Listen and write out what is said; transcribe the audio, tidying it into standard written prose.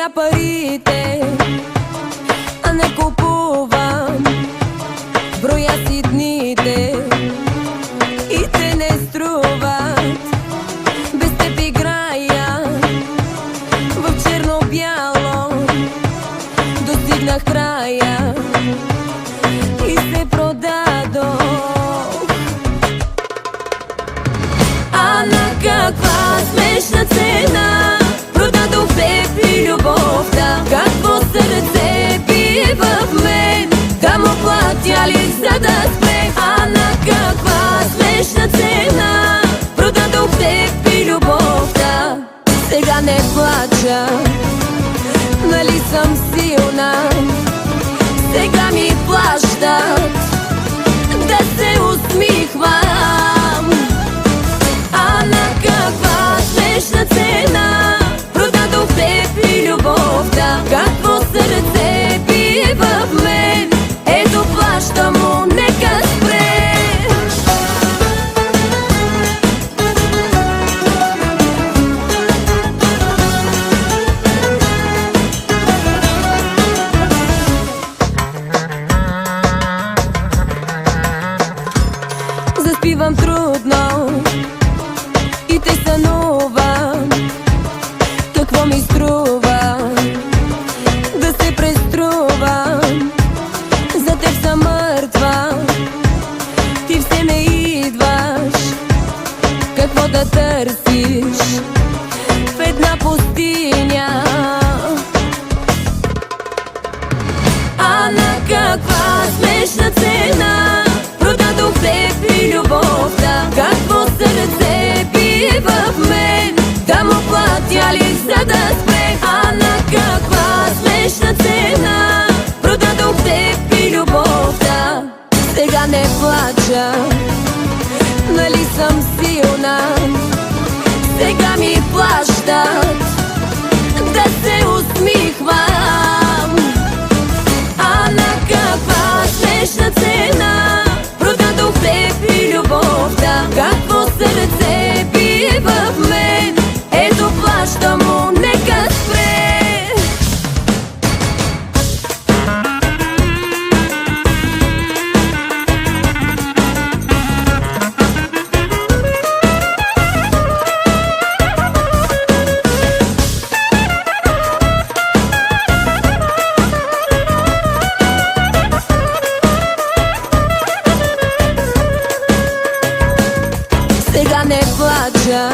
сега парите, а не купувам. Броя си дните и те не струват. Без теб играя в черно-бяло. Достигнах края и се продадох. А на каква смешна цена продадох теб и любовта? Какво сърце бие в мен? Да му платя ли за да спре? А на каква смешна цена продадох теб и любовта? Сега не плача, нали съм силна? Сега ми плащат да се усмихвам. А на каква смешна цена продадох теб и любовта? Какво сърце бие в мен? Ето плащам му, нека спре. Заспивам трудно и те сънувам. Какво ми струва да се преструвам? За теб съм мъртва, ти все не идваш. Какво да търсиш в една пустиня? А на каква смешна цена продадох теб и любовта? Какво сърце бие в мен? Да му платя ли за да спре? А на каква смешна цена продадох теб и любовта? Сега не плача, нали съм силна? Сега ми плащат да се усмихвам. А на каква смешна цена продадох теб и любовта? Какво сърце бие в мен? Ето плащам му, нека спре. Сега не плача,